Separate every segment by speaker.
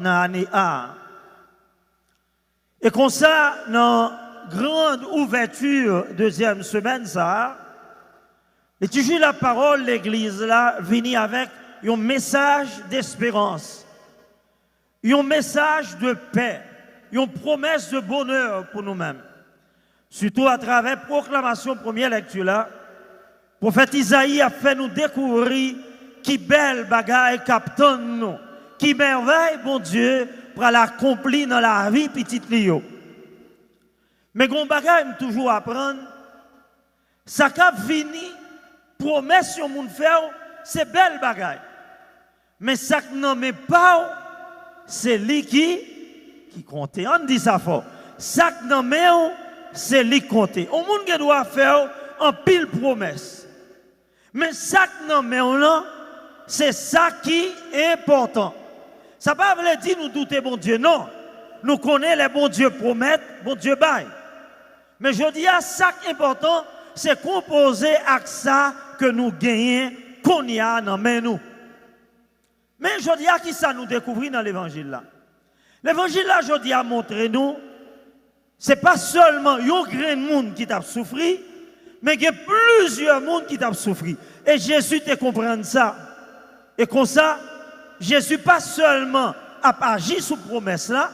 Speaker 1: dans l'année A. Et comme ça, dans grande ouverture, deuxième semaine, ça, et toujours la parole, l'église là, vient avec un message d'espérance, un message de paix, une promesse de bonheur pour nous-mêmes. Surtout à travers la proclamation, première lecture là, le prophète Isaïe a fait nous découvrir qui belle bagaille captain nous, qui merveille, bon Dieu, pour l'accomplir dans la vie petite Lio. Mais gon bagaille toujours apprendre, ça cap fini, promesse sur moun faire, c'est belle bagaille. Mais ça n'en met pas, c'est lui qui compte. On dit ça fort. Ça n'en met c'est lui qui compte. Au monde qui doit faire en pile promesse. Mais ça n'en met c'est ça qui est important. Ça ne veut pas dire nous douter bon Dieu, non. Nous connaissons les bons dieux promettent, bon Dieu baille. Mais je dis à ça qui est important, c'est composer avec ça que nous gagnons, qu'on y a dans nous. Mais je dis à qui ça nous découvrir dans l'évangile là. L'évangile là, je dis à montrer nous, ce n'est pas seulement un grand monde qui t'a souffert, mais il y a plusieurs mondes qui t'a souffert. Et Jésus te comprend ça. Et comme ça, Jésus pas seulement a agi sous promesse là,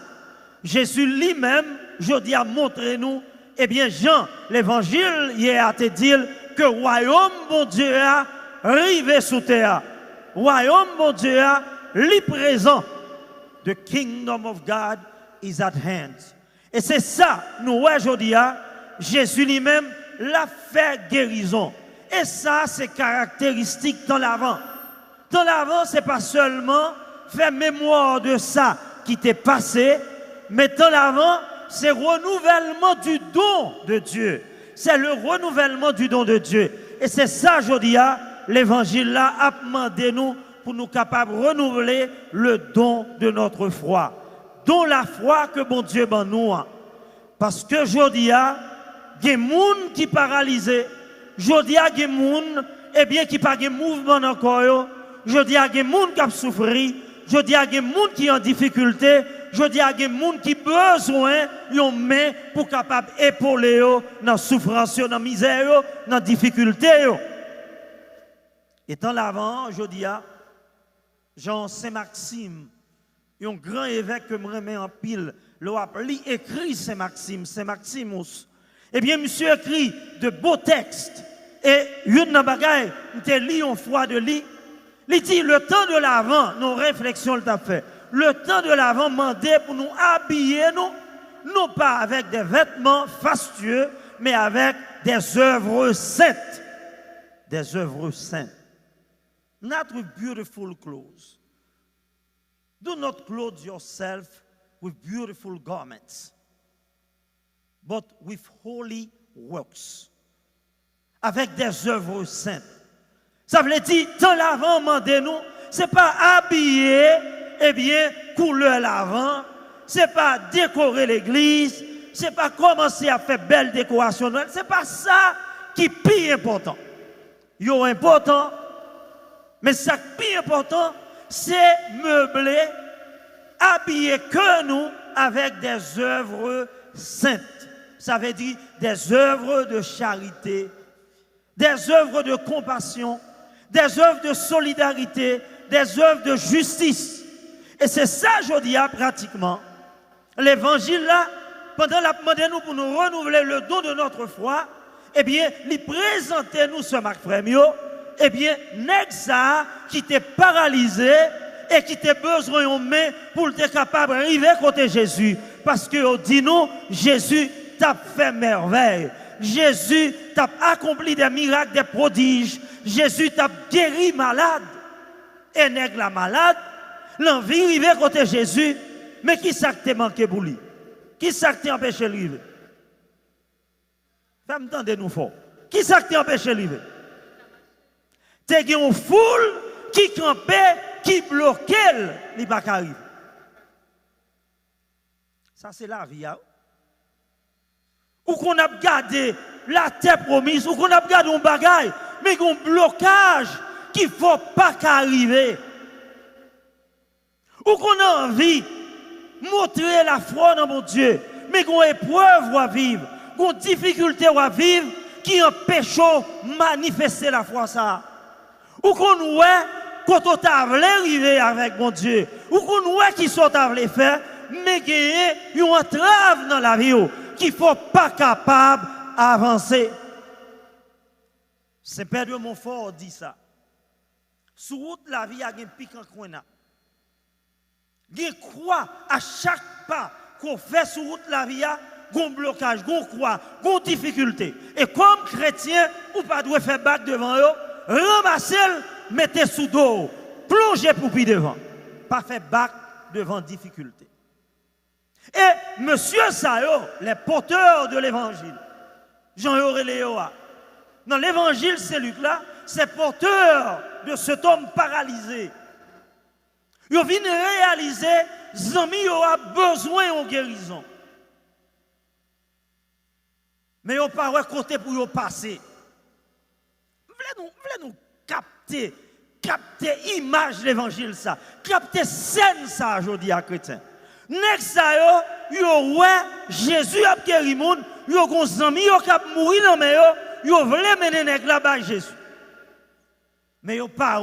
Speaker 1: Jésus lui-même, je dis à montrer nous, eh bien Jean, l'évangile, il a te dire que le royaume bon Dieu a arrivé sous terre. Royaume bon Dieu a li présent. The kingdom of God is at hand. Et c'est ça, nous, aujourd'hui, Jésus lui-même l'a fait guérison. Et ça, c'est caractéristique dans l'avant. Dans l'avant, ce n'est pas seulement faire mémoire de ça qui t'est passé, mais dans l'avant, c'est renouvellement du don de Dieu. C'est le renouvellement du don de Dieu. Et c'est ça, aujourd'hui, l'évangile là a demandé nous pour nous capables de renouveler le don de notre foi. Dont la foi que bon Dieu ban nous. Parce que aujourd'hui, il y a des gens qui sont paralysés. Aujourd'hui, il y a des gens qui n'ont pas de mouvement encore. Aujourd'hui, il y a des gens qui ont souffert. Aujourd'hui, il y a des gens qui sont en difficulté. Aujourd'hui, il y a des gens qui ont besoin d'une main pour capable épauler dans la souffrance, dans la misère, dans la difficulté. Et dans l'avant, aujourd'hui, Jean Saint-Maxime, un grand évêque que je remets en pile, il écrit Saint-Maxime, Saint-Maximus. Eh bien, monsieur écrit de beaux textes. Et une bagaille, je lis en foi de lit. Il dit, le temps de l'avant, nos réflexions le t'a fait. Le temps de l'avant mandé pour nous habiller, non pas avec des vêtements fastueux, mais avec des œuvres saintes. Des œuvres saintes. Not with beautiful clothes. Do not clothe yourself with beautiful garments, but with holy works. Avec des œuvres saintes. Ça veut dire, tant l'avant, mandez-nous, ce n'est pas habiller, eh bien, couleur l'avant, ce n'est pas décorer l'église, ce n'est pas commencer à faire belle décoration, ce n'est pas ça qui est plus important. Il est important, mais ce qui est plus important, c'est meubler, habiller que nous avec des œuvres saintes. Ça veut dire des œuvres de charité, des œuvres de compassion, des œuvres de solidarité, des œuvres de justice. Et c'est ça, je dis, pratiquement. L'évangile là, pendant la demande nous pour nous renouveler le don de notre foi, eh bien, il présentait nous ce Marc Frémio, eh bien, nèg ça qui était paralysé et qui était besoin de main pour être capable d'arriver côté Jésus. Parce que on dit nous, Jésus t'a fait merveille. Jésus t'a accompli des miracles, des prodiges. Jésus t'a guéri malade. Et nèg la malade, l'envie d'arriver côté Jésus, mais qui ça t'a manqué pour lui? Qui ça t'a empêché de arriver? Faites-moi nous fort. Qui ça t'a empêché de arriver? T'es une foule qui campait, qui bloquait, il n'y a pas arriver. Ça, c'est la vie. Hein? Ou qu'on a gardé la terre promise, ou qu'on a gardé un bagage, mais un blocage qui ne faut pas qu'arriver. Ou qu'on a envie montrer la foi dans mon Dieu, mais qu'on épreuve à vivre, qu'on difficulté à vivre qui empêche de manifester la foi ça. Ou qu'on voit quand on t'a arriver avec mon Dieu, ou qu'on voit qui sont à faire, mais qu'il y a une entrave dans la vie qu'il ne faut pas capable d'avancer. C'est Père de Montfort dit ça. Sur route la vie a un piquant qu'on a. Il croit à chaque pas qu'on fait sur route la vie a un blocage, un croix, une difficulté. Et comme chrétien, ou pas doit faire bac devant eux, ramasser, mettez sous dos, plongez pour puis devant. Pas faire bac devant difficulté. Et monsieur Sayo, les porteurs de l'évangile, Jean-Auréléoa, dans l'évangile, c'est Luc là, c'est porteur de cet homme paralysé. Ils viennent réaliser, Zami a besoin de guérison. Mais ils n'ont pas côté pour y passer. Vous voulez nous capter l'image de l'évangile ça, capter scène ça aujourd'hui à chrétien. Next ça yo Jésus a guéri monde, yo gon zami yo k'ap mourir dans mais yo vle mener nèg là-bas Jésus. Mais yo pas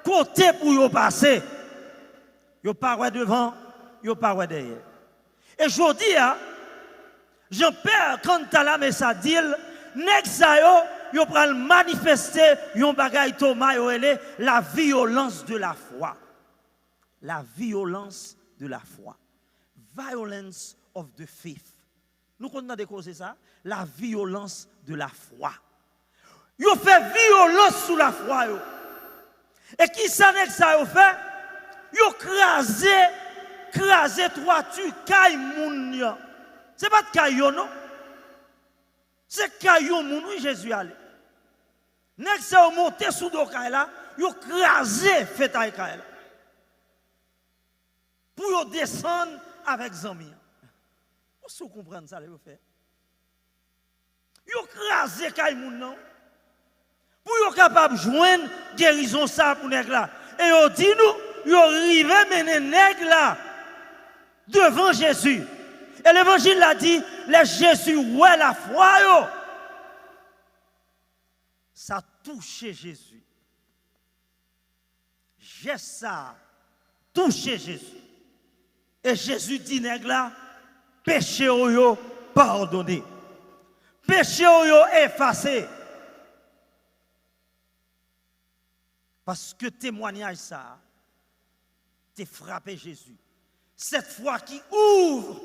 Speaker 1: côté pour yo passer. Yo pas devant, yo pas derrière. Et jodi Jean-Pierre quand t'as la mais ça dit nèg ça yo pral manifester yon bagay Thomas yo ele la violence de la foi. La violence de la foi. Violence of the faith. Nous connaissons des causes ça, la violence de la foi. Yo fait violence sous la foi yo. Et qui ça nèg ça yo fait? Yo crasé trois tu kay moun yo. C'est pas de kay yo non. C'est kay yo moun oui Jésus allé. Nèg ça yo monté sous do kay là, yo crasé fait kay là. Pour yo descendre avec zami. Vous comprenez ça le fait? Yo crasé kay moun non. Pour yo capable joindre guérison ça pour nèg là. Et yo dit nous, yo rivé mener nèg là devant Jésus. Et l'évangile a dit, les Jésus ouais la foi yo. Ça touché Jésus. J'ai ça touché Jésus. Et Jésus dit nèg là, péché yo pardonné. Péché yo effacé. Parce que témoignage ça, t'es frappé Jésus. Cette foi qui ouvre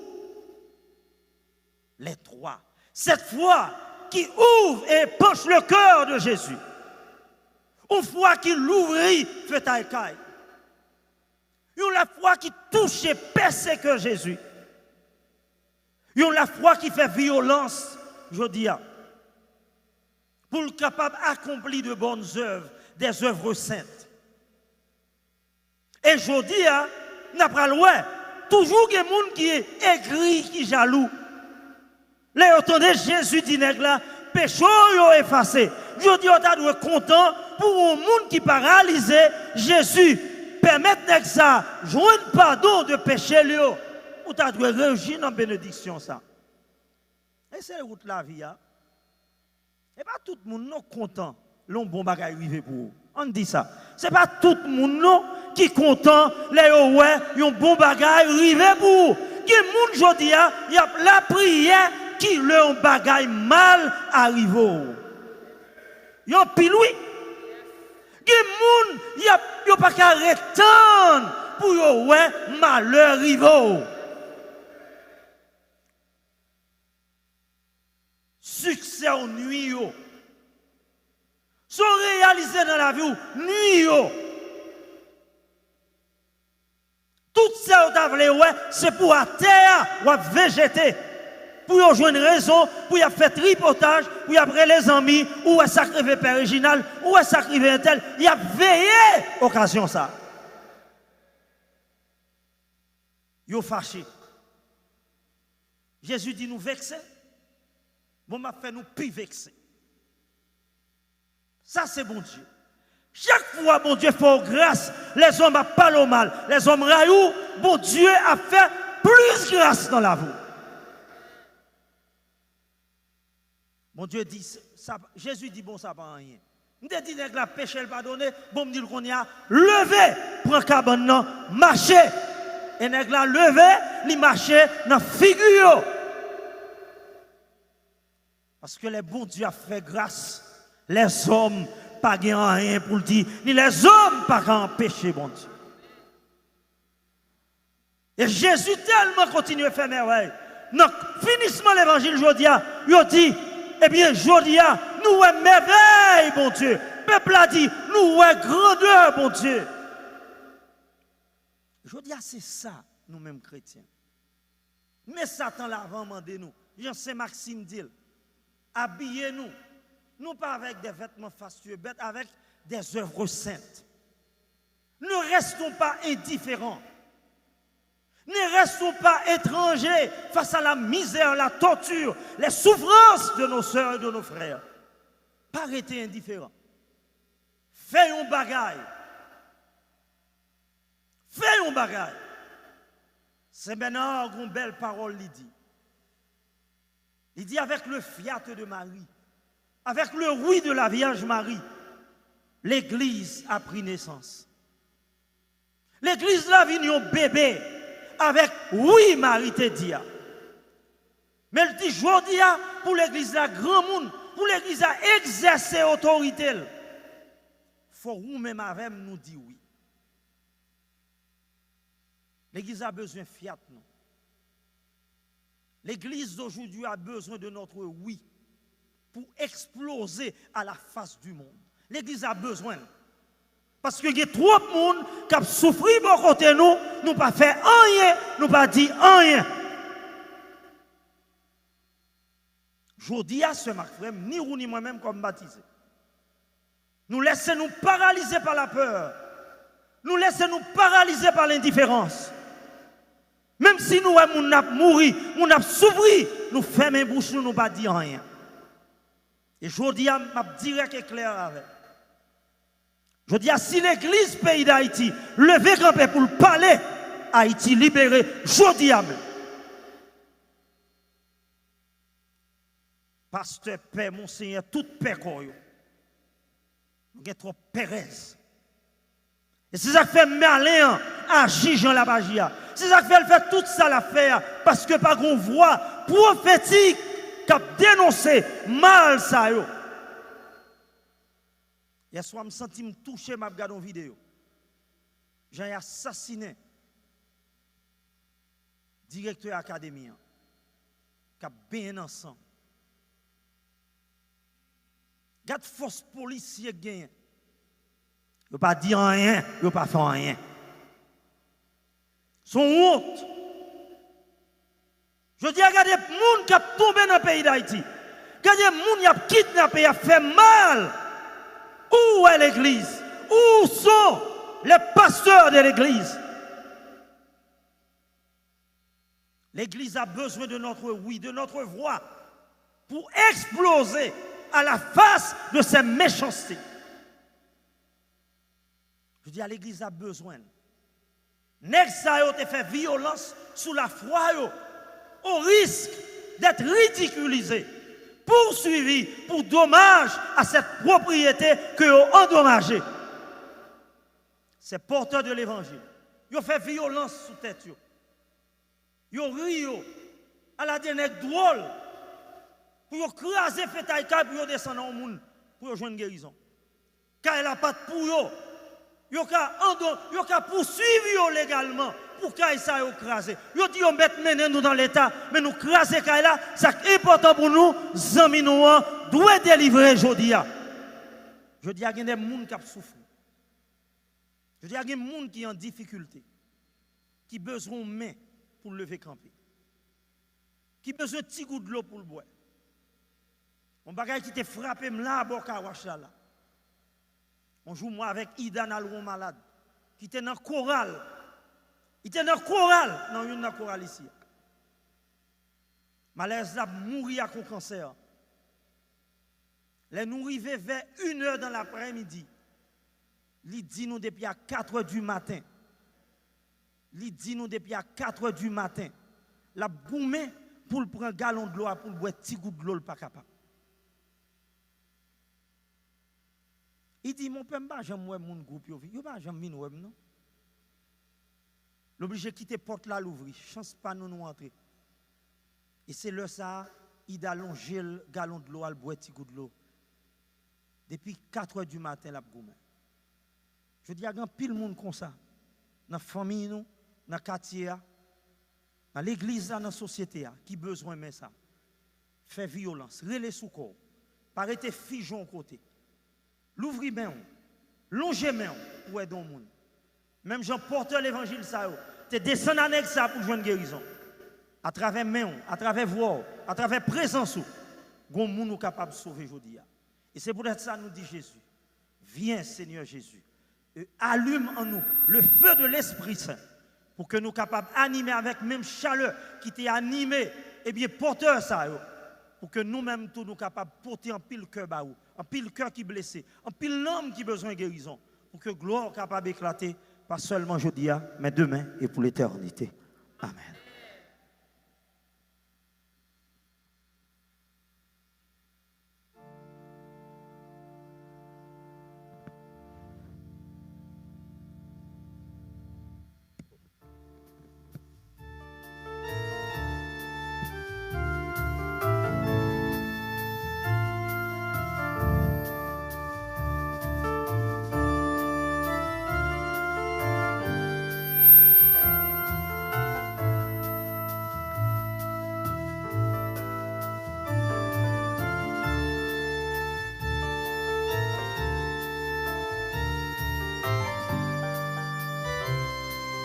Speaker 1: les trois. Cette foi qui ouvre et penche le cœur de Jésus. Une foi qui l'ouvrit, fait taïkaï. Une foi qui touche et persécute Jésus. Une foi qui fait violence, je dis, pour le capable d'accomplir de bonnes œuvres, des œuvres saintes. Et je dis, n'a pas loin, toujours des gens qui est aigri, qui jaloux. Là, entendez Jésus dit là, péché yo effacé. Je dis, on doit être content pour un monde qui paralysé. Jésus permet que ça, joindre pardon de péché lui. Ou tu dois réagir dans la bénédiction ça. Et c'est la route la vie. Et pas tout le monde est content. L'on bon bagay arrivé pour vous. On dit ça. C'est pas tout le monde qui est content. Les ouais, yon bon bagay arrivé pour vous. Qui monde jodi il y a la prière qui le bagay mal arrivé. Yon piloui. Qui monde y a pas qu'à retendre pour yo ouais malheur arrivé. Succès en nuit yo. Sont réalisés dans la vie, nuit. Tout ça, c'est pour la terre ou végéter. Pour y jouer une raison, pour y faire tripotage, pour y après les amis, ou à sacrifier Père Réginal, ou à sacrifier un tel. Il y a veillé occasion ça. Yo fâché. Jésus dit nous vexer. Bon, m'a fait nous plus vexer. Ça, c'est bon Dieu. Chaque fois, bon Dieu fait grâce, les hommes n'ont pas le mal. Les hommes raillent, bon Dieu a fait plus grâce dans la vie. Mon Dieu dit, ça, Jésus dit, bon, ça pas rien. Nous te dit que la péché le pardonné, bon, me dit qu'on y a levé, prend cabane, marché. Et nèg la levé, li marché dans figure. Parce que les bons Dieu a fait grâce. Les hommes pas rien pour le dire, ni les hommes pas empêcher bon Dieu. Et Jésus tellement continue à faire merveille. Donc, finissement l'évangile, il dit, eh bien, Jodia, nous avons merveille, bon Dieu. Le peuple a dit, nous avons grandeur, bon Dieu. Jodia, c'est ça, nous-mêmes chrétiens. Mais Satan l'avant demandé nous. Jean Saint-Maxime dit, habillez-nous. Non pas avec des vêtements fastueux, mais avec des œuvres saintes. Ne restons pas indifférents. Ne restons pas étrangers face à la misère, la torture, les souffrances de nos sœurs et de nos frères. Pas rester indifférents. Faisons bagaille. Faisons bagaille. C'est maintenant une belle parole, il dit. Il dit avec le fiat de Marie, avec le oui de la Vierge Marie, l'Église a pris naissance. L'Église l'a vu un bébé avec oui Marie te dit. Mais elle dit aujourd'hui pour l'Église la grand monde, pour l'Église à exercer autorité. Il faut nous-mêmes avec nous dire oui. L'Église a besoin de fiat. L'Église d'aujourd'hui a besoin de notre oui pour exploser à la face du monde. L'Église a besoin. Parce qu'il y a trop de monde qui a souffert pour côté nous, nous pas fait rien, nous pas dit rien. Je dis à ce Marc frère, ni vous ni moi-même comme baptisé. Nous laissons nous paralyser par la peur. Nous laissons nous paralyser par l'indifférence. Même si nous avons mouru, nous avons souffert, nous fermons bouche, nous ne pas dire rien. Et je dis à ma direct et clair avec. Je dis à si l'église pays d'Haïti levait campé pour parler, Haïti libéré, je dis à moi. Pasteur, Père, Monseigneur, toute paix qu'on a. Nous avons trop Pérez. Et c'est ça qui fait Merlin agir Jean Labagia. C'est ça qui fait tout ça l'affaire. Parce que par une voix prophétique qui a dénoncé mal ça. Hier soir, je me sens touché, je regarde une vidéo. J'ai assassiné directeur académien qui a bien ensemble. Regarde force policier gagne. Il ne pas dire rien, il ne pas faire rien. Son honte. Je dis, regardez les gens qui ont tombé dans le pays d'Haïti. Regardez les gens qui ont kidnappé, qui ont fait mal. Où est l'église? Où sont les pasteurs de l'église? L'église a besoin de notre oui, de notre voix pour exploser à la face de ces méchancetés. Je dis à l'église a besoin. Nèg sa yo te fait violence sous la foi au risque d'être ridiculisé, poursuivi pour dommage à cette propriété que ont endommagé. C'est porteur de l'évangile. Ils ont fait violence sous tête. Ils ont ri à la dernière drôle pour craser fétail pour descendre au monde pour joindre guérison. Car elle n'a pas de pour eux. Ils ont poursuivi légalement pour qu'ils ça écrasé. Ils ont dit on met nous dans l'état, mais nous craser là, c'est important pour nous, amis nous doit délivrer aujourd'hui. Je dis à des gens qui souffrent. Je dis à des gens qui sont en difficulté, qui ont besoin de main pour lever camper, qui ont besoin de petit goût de l'eau pour le boire. On bagaille qui te frappé là à Bokawash là. On joue moi avec Ida Nalron malade, qui était dans le choral. Il était dans le choral, non, il y a un choral ici. Malaise a mouru à un cancer. Les nous arrivons vers 1h dans l'après-midi. Il dit nous depuis à 4h du matin. il dit nous depuis à 4 heures du matin, la goumé pour le prendre un gallon de l'eau, pour le boire petit goût de l'eau, pas capable. Il dit, mon père, je ne vais pas mon groupe, je ne vais pas venir, non? L'obligé de quitter la porte là, l'ouvrir. Chance pas nous entrer. Et c'est là ça, il a allongé le gallon de l'eau, il boit petit goût de l'eau. Depuis 4 heures du matin, la goumé. Je dis, il y a pile de monde comme ça. Dans la famille, dans le quartier, dans l'église, dans la société, qui a besoin de ça. Fait violence, relais sous corps. Paraît figeon côté. L'ouvrir bien, longer bien, pour aider le monde. Même Jean porteur l'évangile, ça, tu descends avec ça pour jouer une guérison. À travers main, à travers voix, à travers présence, il monde capable de sauver aujourd'hui. Et c'est pour ça que nous dit Jésus. Viens, Seigneur Jésus. Et allume en nous le feu de l'Esprit Saint pour que nous soyons capables d'animer avec même chaleur qui t'est animé, et bien porteur ça, pour que nous-mêmes tous nous capables de porter un pile cœur baou, un pile cœur qui est blessé, un pile l'homme qui a besoin de guérison, pour que gloire soit capable d'éclater, pas seulement aujourd'hui, mais demain et pour l'éternité. Amen.